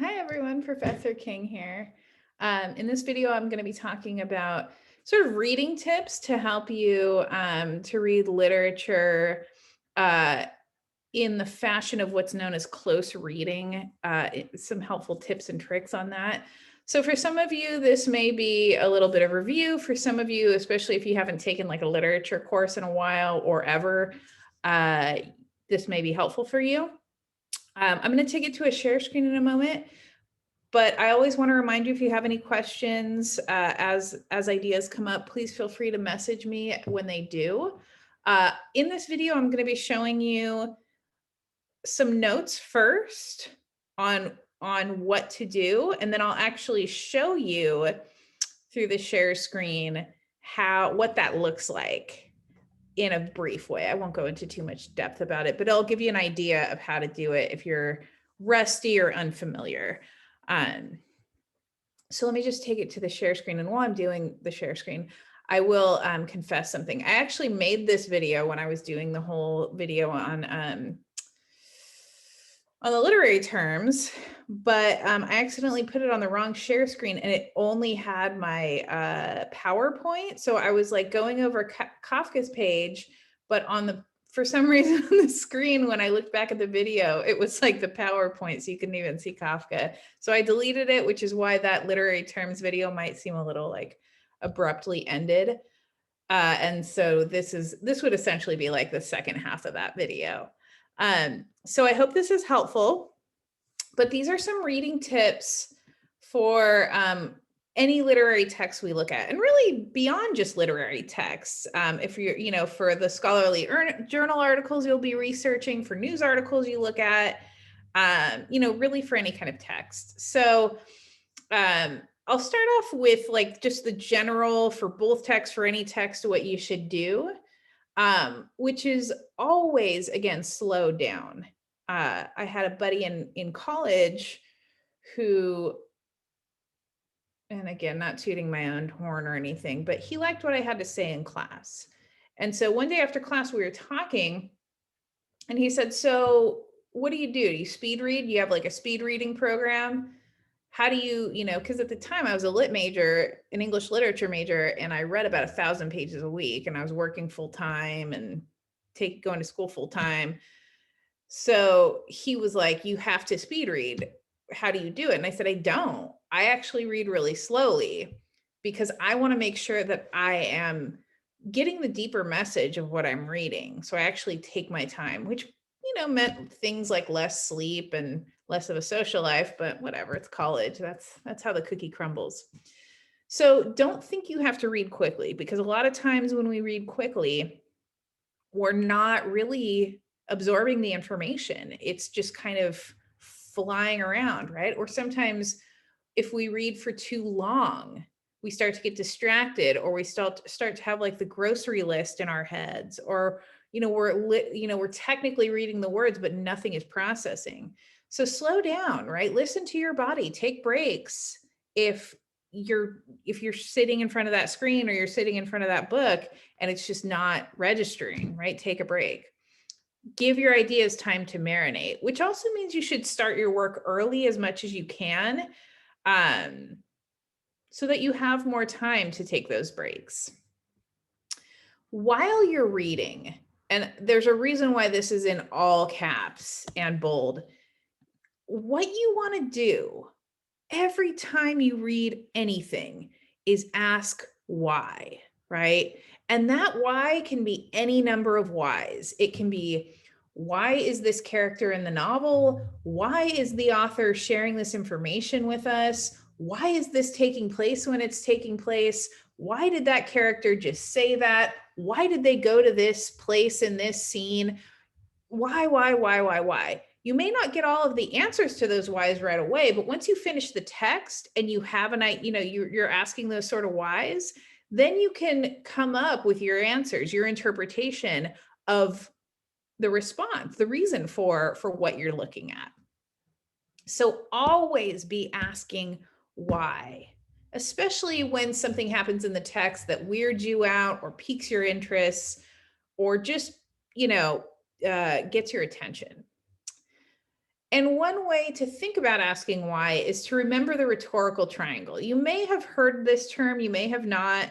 Hi everyone, Professor King here. In this video, I'm going to be talking about sort of reading tips to help you to read literature in the fashion of what's known as close reading, some helpful tips and tricks on that. So for some of you, this may be a little bit of review. For some of you, especially if you haven't taken like a literature course in a while or ever, this may be helpful for you. I'm going to take it to a share screen in a moment, but I always want to remind you, if you have any questions as ideas come up, please feel free to message me when they do. In this video, I'm going to be showing you some notes first on what to do, and then I'll actually show you through the share screen what that looks like in a brief way. I won't go into too much depth about it, but I'll give you an idea of how to do it if you're rusty or unfamiliar. So let me just take it to the share screen. And while I'm doing the share screen, I will confess something. I actually made this video when I was doing the whole video on the literary terms, but I accidentally put it on the wrong share screen and it only had my PowerPoint. So I was like going over Kafka's page, but for some reason on the screen, when I looked back at the video, it was like the PowerPoint, so you couldn't even see Kafka. So I deleted it, which is why that literary terms video might seem a little like abruptly ended. And so this would essentially be like the second half of that video. So I hope this is helpful, but these are some reading tips for any literary text we look at, and really beyond just literary texts. If you're, for the scholarly journal articles you'll be researching, for news articles you look at, really for any kind of text. So I'll start off with like just the general for both texts, for any text, what you should do, which is always, again, slow down. I had a buddy in college who, and again, not tooting my own horn or anything, but he liked what I had to say in class. And so one day after class, we were talking and he said, "So what do? Do you speed read? Do you have like a speed reading program? How do you, because at the time I was a lit major, an English literature major, and I read about 1,000 pages a week, and I was working full time and going to school full time. So he was like, you have to speed read. How do you do it? And I said, I don't. I actually read really slowly because I want to make sure that I am getting the deeper message of what I'm reading. So I actually take my time, which, meant things like less sleep and less of a social life, but whatever, it's college. That's how the cookie crumbles. So don't think you have to read quickly, because a lot of times when we read quickly, we're not really absorbing the information. It's just kind of flying around, right? Or sometimes if we read for too long, we start to get distracted, or we start to have like the grocery list in our heads, or we're technically reading the words, but nothing is processing. So slow down, right? Listen to your body, take breaks. If you're sitting in front of that screen, or you're sitting in front of that book and it's just not registering, right? Take a break. Give your ideas time to marinate, which also means you should start your work early as much as you can, so that you have more time to take those breaks. While you're reading, and there's a reason why this is in all caps and bold, what you want to do every time you read anything is ask why, right? And that why can be any number of whys. It can be, why is this character in the novel? Why is the author sharing this information with us? Why is this taking place when it's taking place? Why did that character just say that? Why did they go to this place in this scene? Why? You may not get all of the answers to those whys right away, but once you finish the text and you have you're asking those sort of whys, then you can come up with your answers, your interpretation of the response, the reason for what you're looking at. So always be asking why, especially when something happens in the text that weirds you out or piques your interest, or just, gets your attention. And one way to think about asking why is to remember the rhetorical triangle. You may have heard this term, you may have not,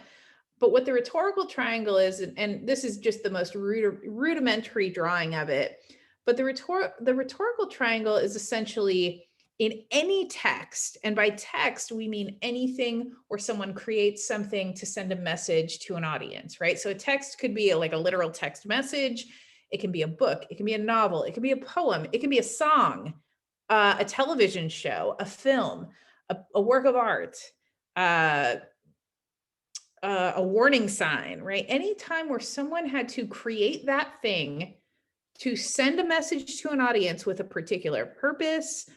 but what the rhetorical triangle is, and this is just the most rudimentary drawing of it, but the rhetorical triangle is essentially in any text, and by text, we mean anything where someone creates something to send a message to an audience, right? So a text could be like a literal text message. It can be a book, it can be a novel, it can be a poem, it can be a song, a television show, a film, a work of art, uh, a warning sign, right? Anytime where someone had to create that thing to send a message to an audience with a particular purpose,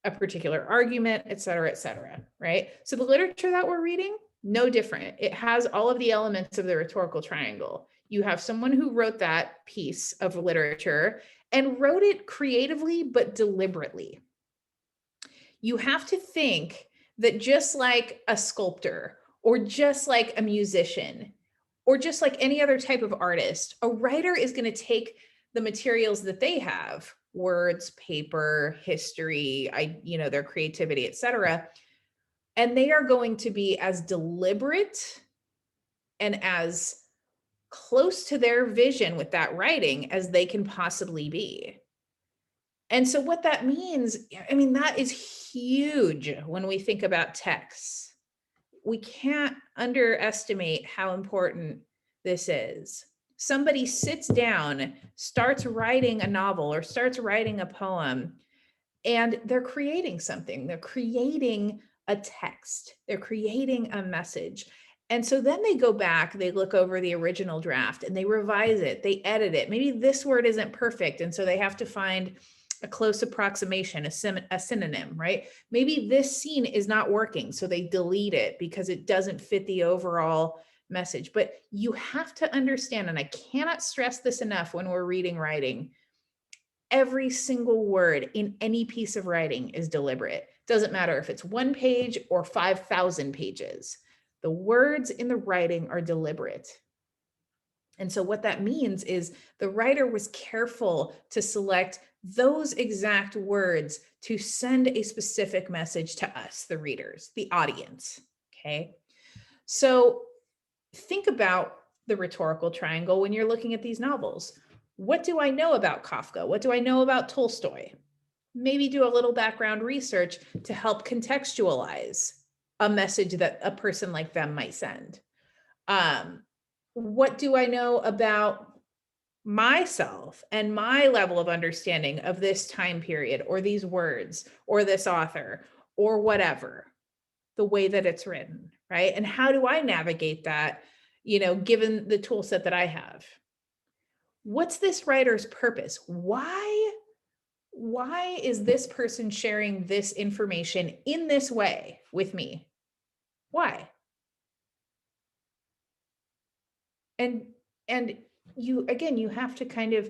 a particular argument, et cetera, right? So the literature that we're reading, no different. It has all of the elements of the rhetorical triangle. You have someone who wrote that piece of literature and wrote it creatively, but deliberately. You have to think that just like a sculptor, or just like a musician, or just like any other type of artist, a writer is going to take the materials that they have, words, paper, history, their creativity, etc., and they are going to be as deliberate and as close to their vision with that writing as they can possibly be. And so what that means, I mean, that is huge when we think about texts. We can't underestimate how important this is. Somebody sits down, starts writing a novel or starts writing a poem, and they're creating something. They're creating a text. They're creating a message. And so then they go back, they look over the original draft and they revise it, they edit it. Maybe this word isn't perfect. And so they have to find a close approximation, a synonym, right? Maybe this scene is not working. So they delete it because it doesn't fit the overall message. But you have to understand, and I cannot stress this enough when we're reading writing, every single word in any piece of writing is deliberate. Doesn't matter if it's 1 page or 5,000 pages. The words in the writing are deliberate. And so what that means is the writer was careful to select those exact words to send a specific message to us, the readers, the audience. Okay. So think about the rhetorical triangle when you're looking at these novels. What do I know about Kafka? What do I know about Tolstoy? Maybe do a little background research to help contextualize a message that a person like them might send. What do I know about myself and my level of understanding of this time period or these words or this author or whatever, the way that it's written, right? And how do I navigate that, given the tool set that I have? What's this writer's purpose? Why is this person sharing this information in this way with me? Why? And and you have to kind of,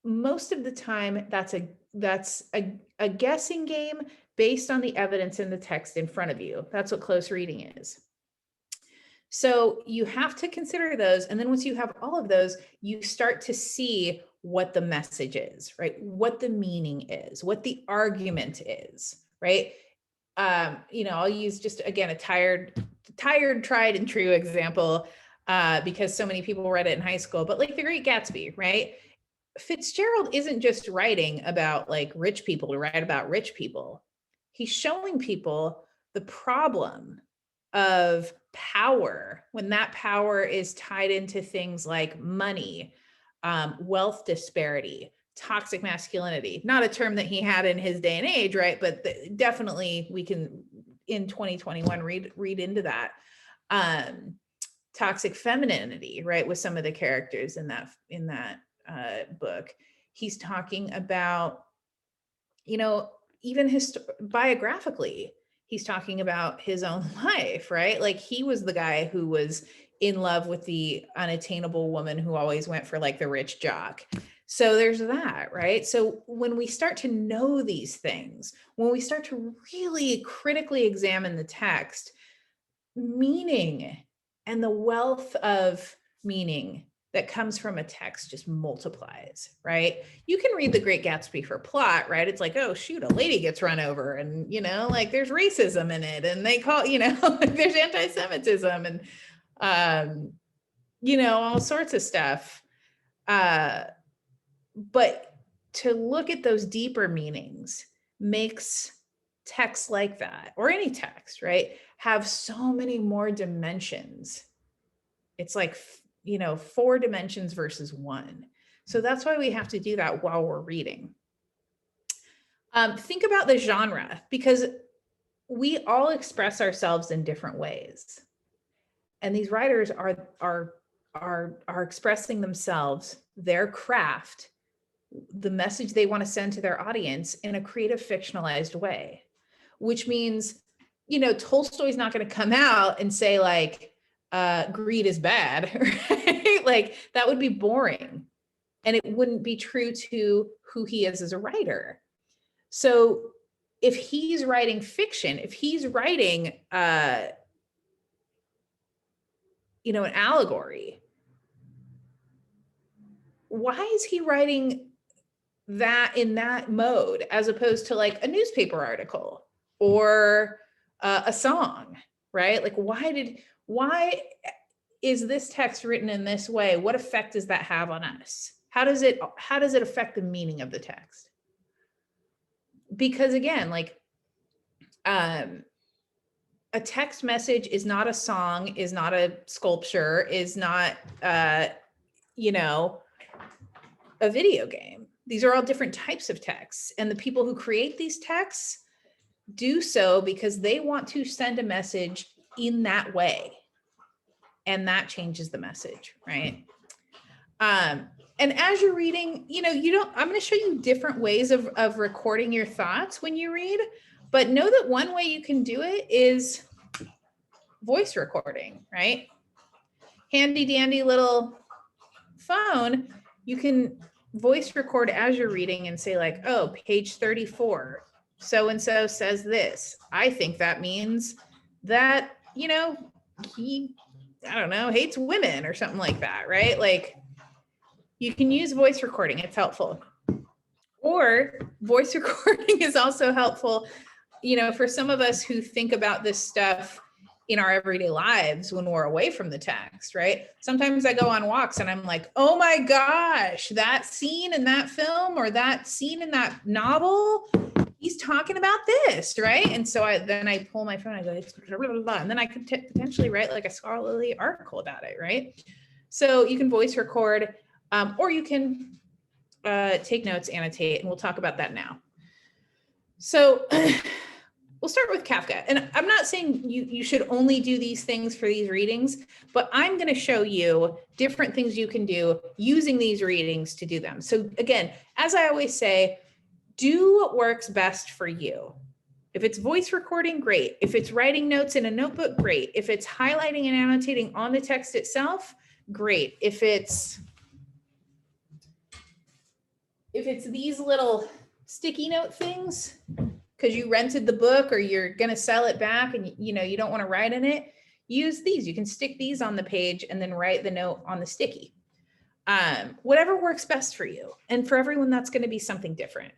most of the time that's a guessing game based on the evidence in the text in front of you. That's what close reading is. So you have to consider those. And then once you have all of those, you start to see what the message is, right? What the meaning is, what the argument is, right? I'll use just again a tired, tried and true example, because so many people read it in high school, but like The Great Gatsby, right? Fitzgerald isn't just writing about like rich people to write about rich people. He's showing people the problem of power when that power is tied into things like money, wealth disparity, toxic masculinity. Not a term that he had in his day and age, right? But definitely we can in 2021 read into that. Toxic femininity, right? With some of the characters in that book. He's talking about, even biographically, he's talking about his own life, right? Like he was the guy who was in love with the unattainable woman who always went for like the rich jock. So there's that, right? So when we start to know these things, when we start to really critically examine the text, meaning and the wealth of meaning that comes from a text just multiplies, right? You can read The Great Gatsby for plot, right? It's like, oh shoot, a lady gets run over, and like there's racism in it, and they call, there's anti-Semitism, and all sorts of stuff. But to look at those deeper meanings makes text like that, or any text, right, have so many more dimensions. It's like, 4 dimensions versus 1. So that's why we have to do that while we're reading. Think about the genre, because we all express ourselves in different ways. And these writers are expressing themselves, their craft, the message they want to send to their audience in a creative, fictionalized way, which means, Tolstoy's not going to come out and say like, greed is bad, right? Like that would be boring, and it wouldn't be true to who he is as a writer. So if he's writing fiction, if he's writing, an allegory, why is he writing that in that mode as opposed to like a newspaper article or a song, right? Like why is this text written in this way? What effect does that have on us? How does it affect the meaning of the text? Because again, like a text message is not a song, is not a sculpture, is not a video game. These are all different types of texts, and the people who create these texts do so because they want to send a message in that way, and that changes the message, right? And as you're reading, I'm going to show you different ways of recording your thoughts when you read, but know that one way you can do it is voice recording, right? Handy dandy little phone, you can voice record as you're reading and say like, oh, page 34, so-and-so says this. I think that means that, he, I don't know, hates women or something like that, right? Like you can use voice recording, it's helpful. Or voice recording is also helpful, for some of us who think about this stuff in our everyday lives when we're away from the text, right? Sometimes I go on walks and I'm like, oh my gosh, that scene in that film or that scene in that novel, he's talking about this, right? And so then I pull my phone, I go, it's blah, blah, blah, and then I could potentially write like a scholarly article about it, right? So you can voice record, or you can take notes, annotate, and we'll talk about that now. So we'll start with Kafka. And I'm not saying you should only do these things for these readings, but I'm going to show you different things you can do using these readings to do them. So again, as I always say, do what works best for you. If it's voice recording, great. If it's writing notes in a notebook, great. If it's highlighting and annotating on the text itself, great. If it's these little sticky note things, because you rented the book or you're going to sell it back and you don't want to write in it, use these. You can stick these on the page and then write the note on the sticky. Whatever works best for you. And for everyone, that's going to be something different.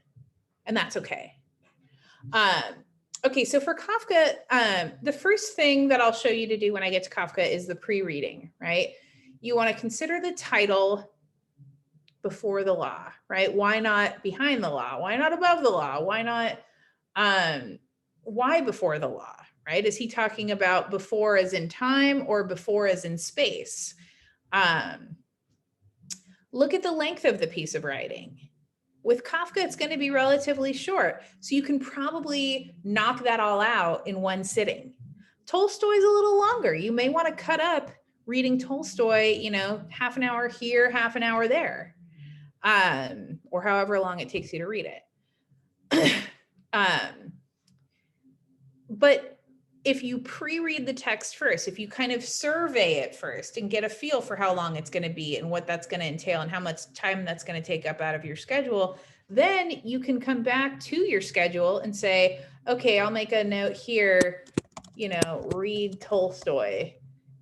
And that's okay. Okay, so for Kafka, the first thing that I'll show you to do when I get to Kafka is the pre-reading, right? You want to consider the title before the law, right? Why not behind the law? Why not above the law? Why not, why before the law, right? Is he talking about before as in time or before as in space? Look at the length of the piece of writing. With Kafka, it's going to be relatively short, so you can probably knock that all out in one sitting. Tolstoy's a little longer. You may want to cut up reading Tolstoy, half an hour here, half an hour there, or however long it takes you to read it. But if you pre-read the text first, if you kind of survey it first and get a feel for how long it's going to be and what that's going to entail and how much time that's going to take up out of your schedule, then you can come back to your schedule and say, okay, I'll make a note here, read Tolstoy,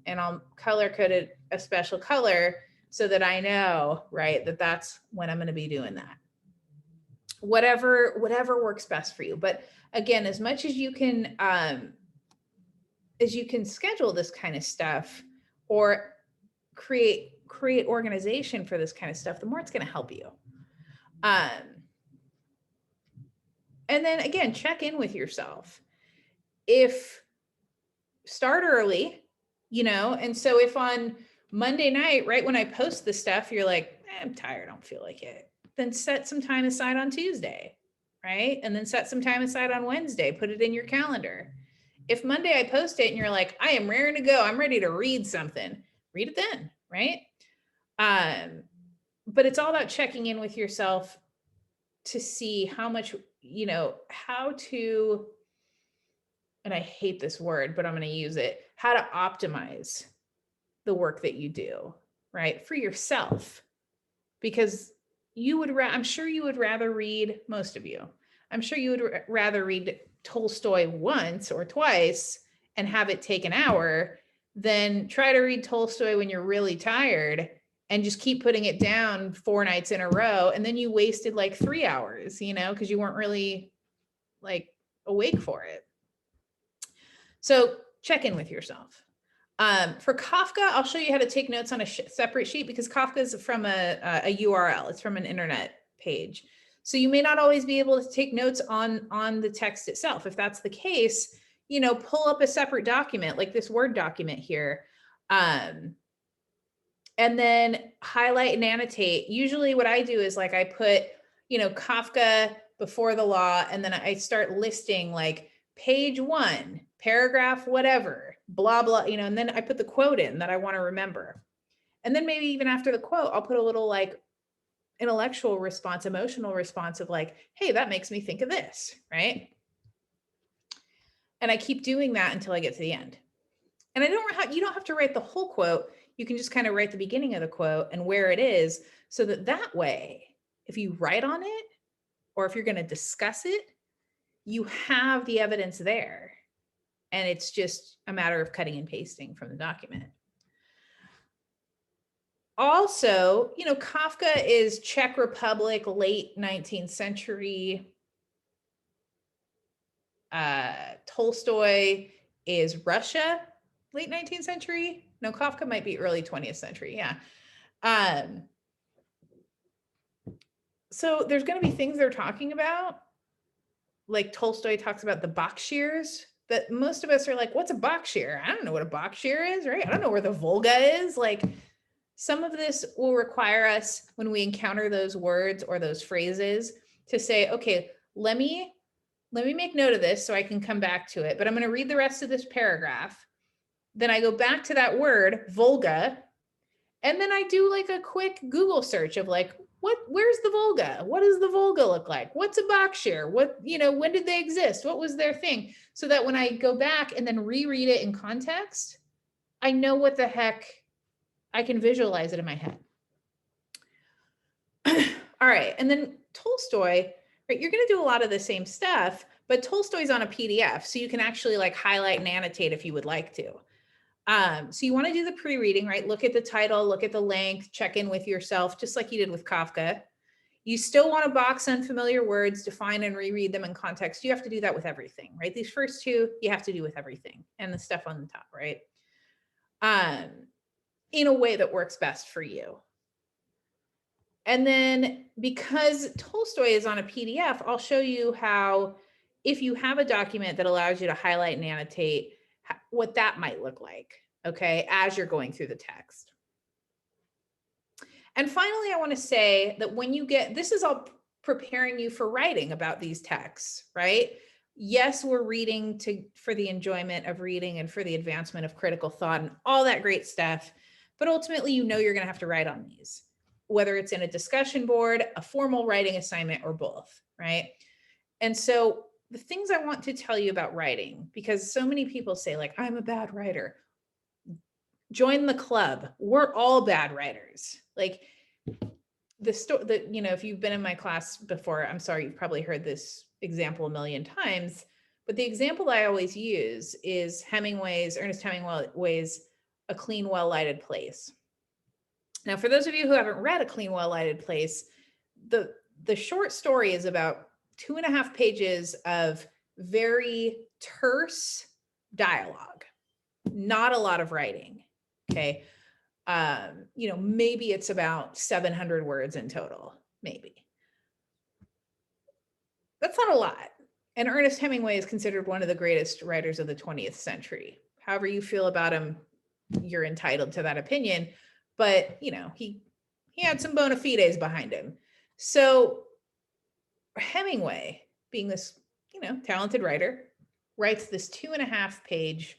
and I'll color code it a special color so that I know, right, that that's when I'm going to be doing that. Whatever works best for you. But again, as much as you can schedule this kind of stuff or create organization for this kind of stuff, the more it's going to help you. And then again, check in with yourself. If start early, and so if on Monday night, right when I post the stuff, you're like, I'm tired, I don't feel like it, then set some time aside on Tuesday, right? And then set some time aside on Wednesday, put it in your calendar. If Monday I post it and you're like, I am raring to go, I'm ready to read something, read it then, right? But it's all about checking in with yourself to see how much, how to, and I hate this word, but I'm going to use it, how to optimize the work that you do, right? For yourself, because I'm sure you would rather read, most of you, I'm sure you would rather read Tolstoy once or twice and have it take an hour than try to read Tolstoy when you're really tired and just keep putting it down 4 nights in a row. And then you wasted like 3 hours, because you weren't really like awake for it. So check in with yourself. For Kafka, I'll show you how to take notes on a separate sheet because Kafka is from a URL. It's from an internet page. So you may not always be able to take notes on the text itself. If that's the case, pull up a separate document like this Word document here. And then highlight and annotate. Usually what I do is like I put, Kafka before the law, and then I start listing like page 1, paragraph, whatever, blah, blah, and then I put the quote in that I want to remember. And then maybe even after the quote, I'll put a little like intellectual response, emotional response of like, hey, that makes me think of this, right? And I keep doing that until I get to the end. And you don't have to write the whole quote. You can just kind of write the beginning of the quote and where it is, so that way, if you write on it, or if you're going to discuss it, you have the evidence there. And it's just a matter of cutting and pasting from the document. Also, Kafka is Czech Republic, late 19th century. Tolstoy is Russia, late 19th century. No, Kafka might be early 20th century. Yeah. So there's going to be things they're talking about. Like Tolstoy talks about the Bakshirs, that most of us are like, what's a Bakshir? I don't know what a Bakshir is, right? I don't know where the Volga is. Like, some of this will require us, when we encounter those words or those phrases, to say, okay, let me make note of this so I can come back to it. But I'm going to read the rest of this paragraph. Then I go back to that word, Volga, and then I do like a quick Google search of like, where's the Volga? What does the Volga look like? What's a Bakshir? When did they exist? What was their thing? So that when I go back and then reread it in context, I know what the heck, I can visualize it in my head. All right. And then Tolstoy, right? You're going to do a lot of the same stuff, but Tolstoy's on a PDF. So you can actually like highlight and annotate if you would like to. So you want to do the pre-reading, right? Look at the title, look at the length, check in with yourself, just like you did with Kafka. You still want to box unfamiliar words, define and reread them in context. You have to do that with everything, right? These first two, you have to do with everything, and the stuff on the top, right? In a way that works best for you. And then because Tolstoy is on a PDF, I'll show you how, if you have a document that allows you to highlight and annotate, what that might look like, okay, as you're going through the text. And finally, I want to say that when you this is all preparing you for writing about these texts, right? Yes, we're reading for the enjoyment of reading and for the advancement of critical thought and all that great stuff. But ultimately, you're going to have to write on these, whether it's in a discussion board, a formal writing assignment, or both, right? And so the things I want to tell you about writing, because so many people say like, I'm a bad writer. Join the club. We're all bad writers. Like if you've been in my class before, I'm sorry, you've probably heard this example a million times, but the example I always use is Ernest Hemingway's A Clean, Well-Lighted Place. Now, for those of you who haven't read A Clean, Well-Lighted Place, the short story is about 2.5 pages of very terse dialogue, not a lot of writing. Okay. Maybe it's about 700 words in total, maybe. That's not a lot. And Ernest Hemingway is considered one of the greatest writers of the 20th century. However you feel about him, you're entitled to that opinion. But, he had some bona fides behind him. So Hemingway, being this, talented writer, writes this 2.5 page,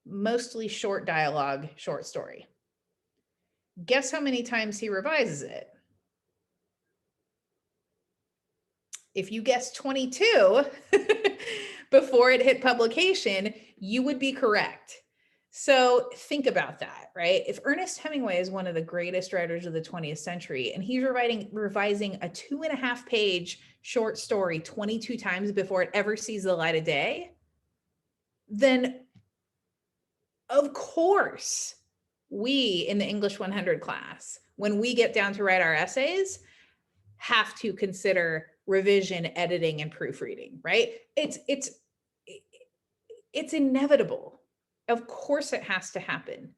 mostly short dialogue, short story. Guess how many times he revises it? If you guessed 22 before it hit publication, you would be correct. So think about that, right? If Ernest Hemingway is one of the greatest writers of the 20th century, and he's revising a 2.5 page short story 22 times before it ever sees the light of day, then of course, we in the English 100 class, when we get down to write our essays, have to consider revision, editing, and proofreading, right? It's inevitable. Of course it has to happen.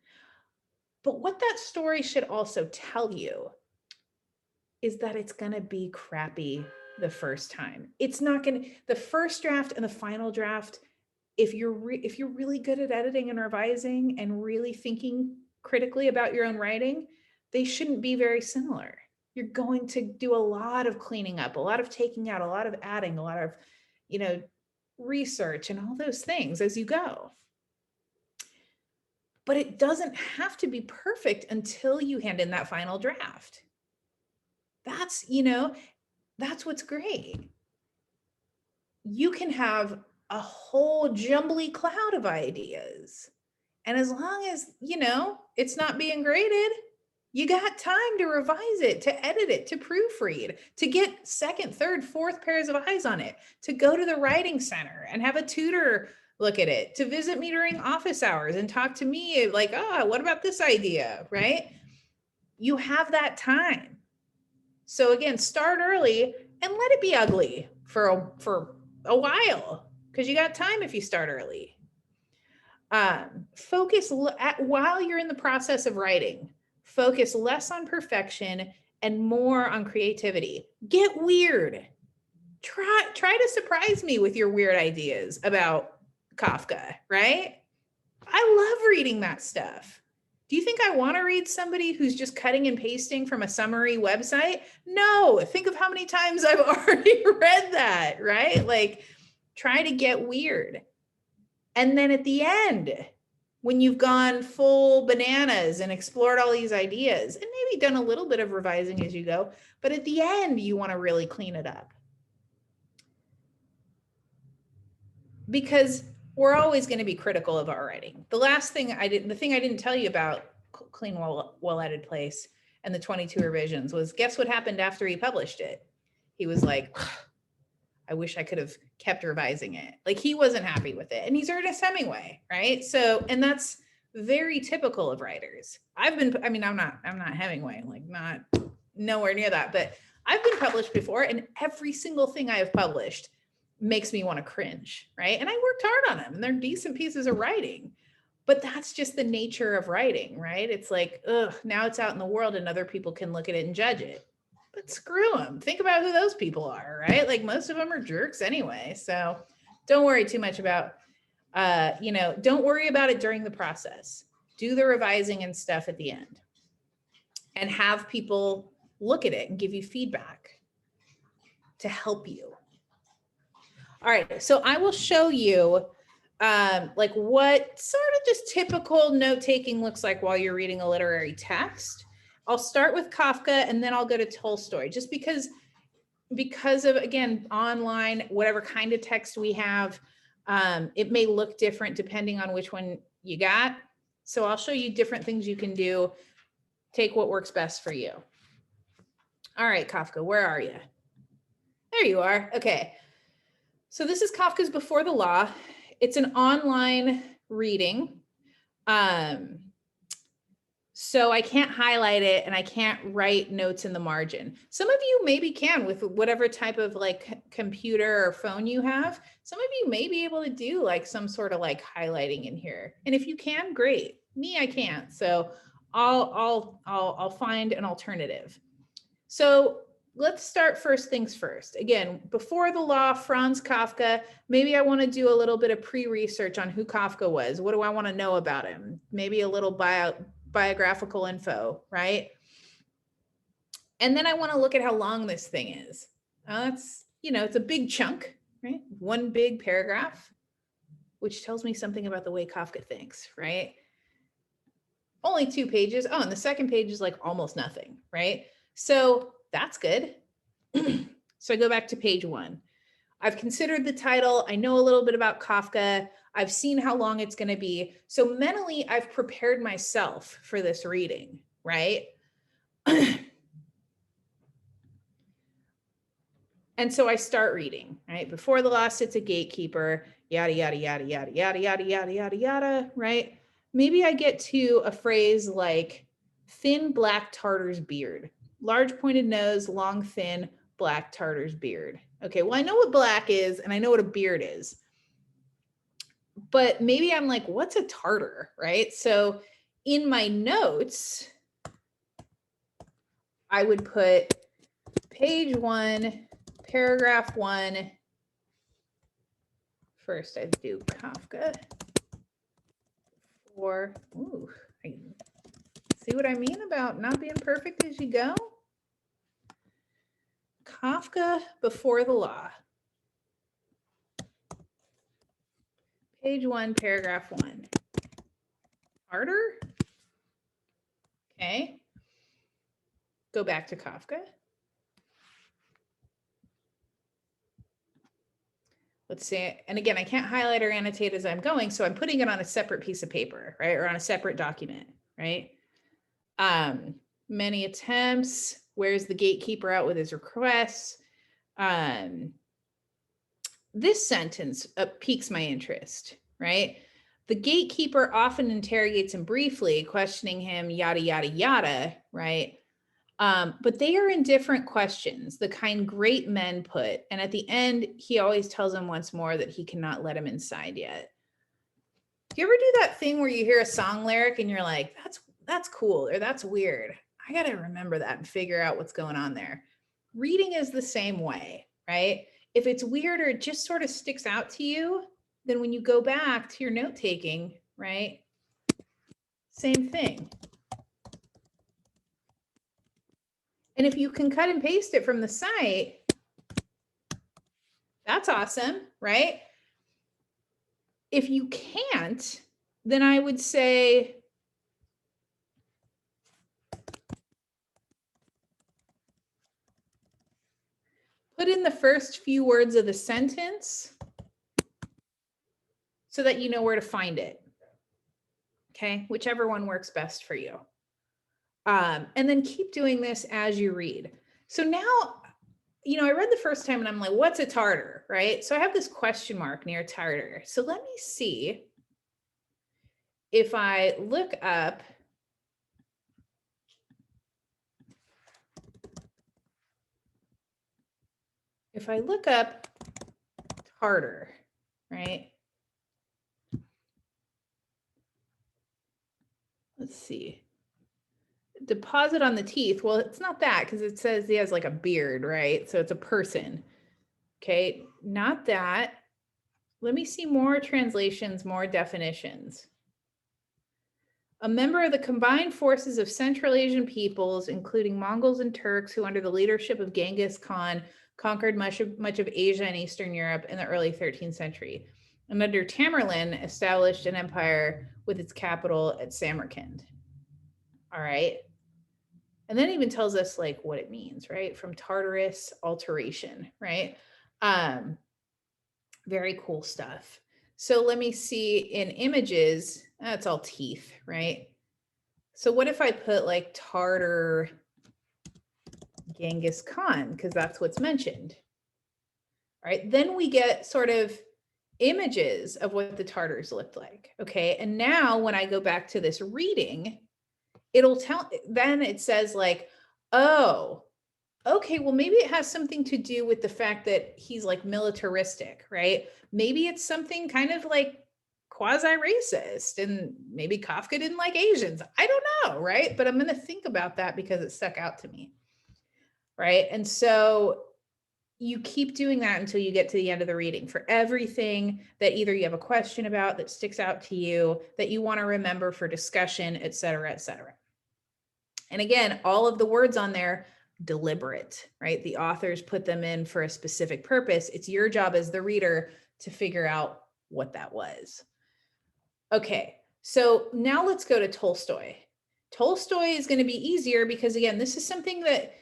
But what that story should also tell you is that it's going to be crappy the first time. It's not going to, the first draft and the final draft, if you're really good at editing and revising and really thinking critically about your own writing, they shouldn't be very similar. You're going to do a lot of cleaning up, a lot of taking out, a lot of adding, a lot of, research and all those things as you go. But it doesn't have to be perfect until you hand in that final draft. That's what's great. You can have a whole jumbly cloud of ideas. And as long as, it's not being graded, you got time to revise it, to edit it, to proofread, to get second, third, fourth pairs of eyes on it, to go to the writing center and have a tutor look at it, to visit me during office hours and talk to me like, what about this idea, right? You have that time. So again, start early and let it be ugly for a while, because you got time if you start early. Focus while you're in the process of writing. Focus less on perfection and more on creativity. Get weird. Try to surprise me with your weird ideas about Kafka, right? I love reading that stuff. Do you think I want to read somebody who's just cutting and pasting from a summary website? No, think of how many times I've already read that, right? Like, try to get weird. And then at the end, when you've gone full bananas and explored all these ideas and maybe done a little bit of revising as you go, but at the end, you want to really clean it up. Because we're always going to be critical of our writing. The thing I didn't tell you about Clean, Well-Edited Place and the 22 revisions was, guess what happened after he published it? He was like, I wish I could have kept revising it. Like, he wasn't happy with it. And he's Ernest Hemingway, right? So, and that's very typical of writers. I'm not Hemingway, like not nowhere near that, but I've been published before, and every single thing I have published makes me want to cringe, right? And I worked hard on them, and they're decent pieces of writing, but that's just the nature of writing, right? It's like, now it's out in the world and other people can look at it and judge it. But screw them. Think about who those people are, right? Like, most of them are jerks anyway. So don't worry too much about, don't worry about it during the process. Do the revising and stuff at the end, and have people look at it and give you feedback to help you. All right, so I will show you like what sort of just typical note-taking looks like while you're reading a literary text. I'll start with Kafka and then I'll go to Tolstoy, just because of, again, online, whatever kind of text we have, it may look different depending on which one you got. So I'll show you different things you can do. Take what works best for you. All right, Kafka, where are you? There you are. Okay. So this is Kafka's Before the Law. It's an online reading. So I can't highlight it and I can't write notes in the margin. Some of you maybe can with whatever type of like computer or phone you have. Some of you may be able to do like some sort of like highlighting in here. And if you can, great. Me, I can't. So I'll find an alternative. So let's start first things first. Again, before the law, Franz Kafka. Maybe I want to do a little bit of pre-research on who Kafka was. What do I want to know about him? Maybe a little biographical info, right? And then I want to look at how long this thing is. That's, it's a big chunk, right? One big paragraph, which tells me something about the way Kafka thinks, right? Only 2 pages. Oh, and the second page is like almost nothing, right? So that's good. So I go back to page 1. I've considered the title. I know a little bit about Kafka. I've seen how long it's going to be. So mentally, I've prepared myself for this reading, right? And so I start reading, right? Before the law sits a gatekeeper, yada, yada, yada, yada, yada, yada, yada, yada, yada, right? Maybe I get to a phrase like thin black Tartar's beard, large pointed nose, long, thin black Tartar's beard. Okay, well, I know what black is and I know what a beard is. But maybe I'm like, what's a Tartar, right? So in my notes, I would put page 1, paragraph 1. First, I do Kafka. See what I mean about not being perfect as you go? Kafka before the law. Page 1, paragraph 1. Tartar. Okay. Go back to Kafka. Let's say, and again, I can't highlight or annotate as I'm going, so I'm putting it on a separate piece of paper, right? Or on a separate document, right? Many attempts. Where's the gatekeeper out with his requests? This sentence piques my interest, right? The gatekeeper often interrogates him briefly, questioning him, yada, yada, yada, right? But they are indifferent questions, the kind great men put. And at the end, he always tells him once more that he cannot let him inside yet. Do you ever do that thing where you hear a song lyric and you're like, that's cool, or that's weird? I got to remember that and figure out what's going on there. Reading is the same way, right? If it's weird or it just sort of sticks out to you, then when you go back to your note taking, right? Same thing. And if you can cut and paste it from the site, that's awesome, right? If you can't, then I would say put in the first few words of the sentence so that you know where to find it. Okay, whichever one works best for you. And then keep doing this as you read. So now, I read the first time and I'm like, what's a Tartar, right? So I have this question mark near Tartar. So let me see if I look up Tartar, right? Let's see. Deposit on the teeth. Well, it's not that because it says he has like a beard, right? So it's a person. Okay, not that. Let me see more translations, more definitions. A member of the combined forces of Central Asian peoples, including Mongols and Turks, who under the leadership of Genghis Khan conquered much of Asia and Eastern Europe in the early 13th century, and under Tamerlane established an empire with its capital at Samarkand. All right. And then even tells us like what it means, right? From Tartarus, alteration, right? Very cool stuff. So let me see in images, that's all teeth, right? So what if I put like Tartar Genghis Khan, because that's what's mentioned. All right, then we get sort of images of what the Tartars looked like. Okay, and now when I go back to this reading, it'll tell, then it says like, oh, okay, well, maybe it has something to do with the fact that he's like militaristic, right? Maybe it's something kind of like quasi-racist, and maybe Kafka didn't like Asians. I don't know, right? But I'm going to think about that because it stuck out to me, right? And so you keep doing that until you get to the end of the reading for everything that either you have a question about that sticks out to you, that you want to remember for discussion, et cetera, et cetera. And again, all of the words on there, deliberate, right? The authors put them in for a specific purpose. It's your job as the reader to figure out what that was. Okay, so now let's go to Tolstoy. Tolstoy is going to be easier because, again, this is something that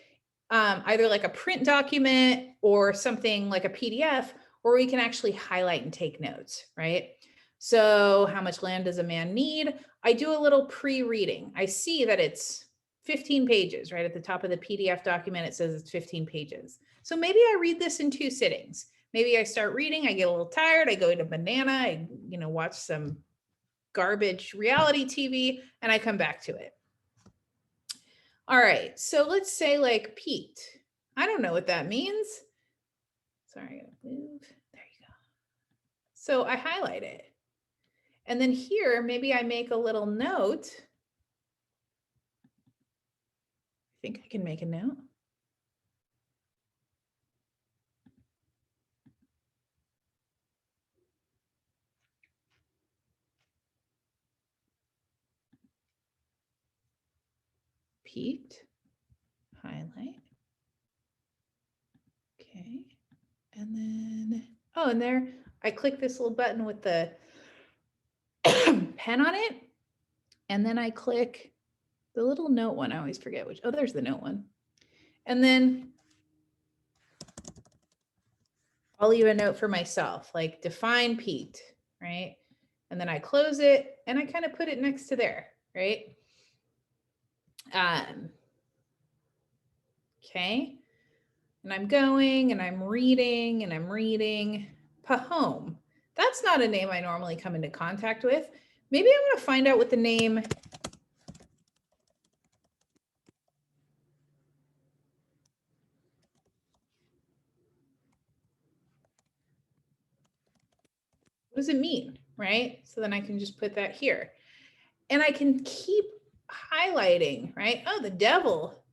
either like a print document or something like a PDF where we can actually highlight and take notes, right? So how much land does a man need? I do a little pre-reading. I see that it's 15 pages, right? At the top of the PDF document, it says it's 15 pages. So maybe I read this in 2 sittings. Maybe I start reading, I get a little tired, I go to banana, I watch some garbage reality TV, and I come back to it. All right, so let's say like peaked. I don't know what that means. Sorry, I gotta move. There you go. So I highlight it. And then here, maybe I make a little note. I think I can make a note. Peaked, highlight. Okay, and then, oh, and there, I click this little button with the pen on it, and then I click the little note one. I always forget which, oh, there's the note one. And then I'll leave a note for myself, like define peaked, right? And then I close it and I kind of put it next to there, right? Okay. And I'm going and I'm reading and I'm reading. Pahom. That's not a name I normally come into contact with. Maybe I want to find out what the name. What does it mean, right? So then I can just put that here. And I can keep highlighting, right? Oh, the devil.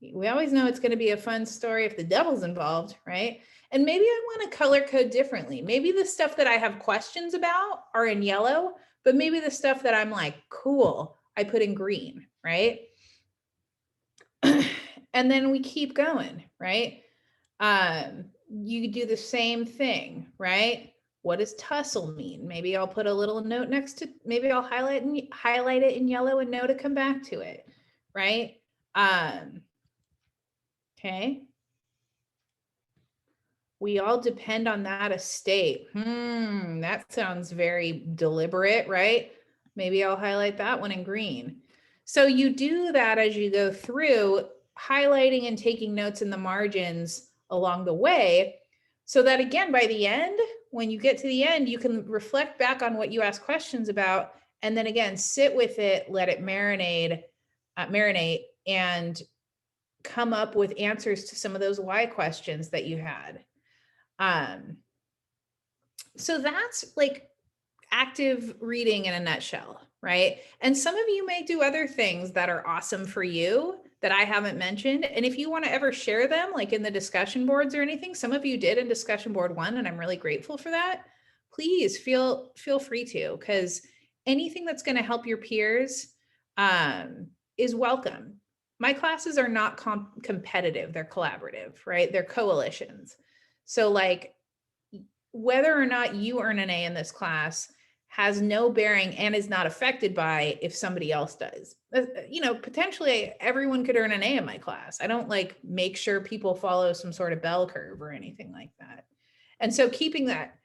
We always know it's going to be a fun story if the devil's involved, right? And maybe I want to color code differently. Maybe the stuff that I have questions about are in yellow, but maybe the stuff that I'm like, cool, I put in green, right? And then we keep going, right? You do the same thing, right? What does tussle mean? Maybe I'll put a little note next to, maybe I'll highlight it in yellow and know to come back to it, right? Okay. We all depend on that estate. That sounds very deliberate, right? Maybe I'll highlight that one in green. So you do that as you go through, highlighting and taking notes in the margins along the way, so that again, by the end, when you get to the end, you can reflect back on what you asked questions about, and then again, sit with it, let it marinate, and come up with answers to some of those why questions that you had. So that's like active reading in a nutshell, right? And some of you may do other things that are awesome for you that I haven't mentioned. And if you want to ever share them, like in the discussion boards or anything, some of you did in discussion board 1, and I'm really grateful for that. Please feel free to, because anything that's going to help your peers is welcome. My classes are not competitive, they're collaborative, right? They're coalitions. So like whether or not you earn an A in this class has no bearing and is not affected by if somebody else does. Potentially everyone could earn an A in my class. I don't like make sure people follow some sort of bell curve or anything like that. And so keeping that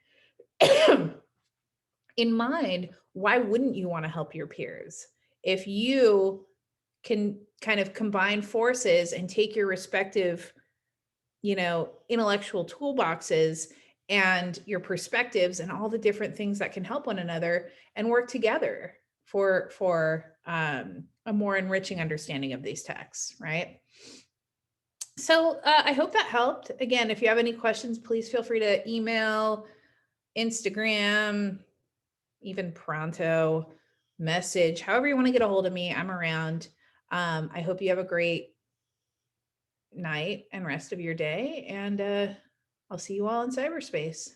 in mind, why wouldn't you want to help your peers? If you can kind of combine forces and take your respective, intellectual toolboxes and your perspectives and all the different things that can help one another and work together for a more enriching understanding of these texts, right? So I hope that helped. Again, if you have any questions, please feel free to email, Instagram, even Pronto, message, however you want to get a hold of me. I'm around. I hope you have a great night and rest of your day, and I'll see you all in cyberspace.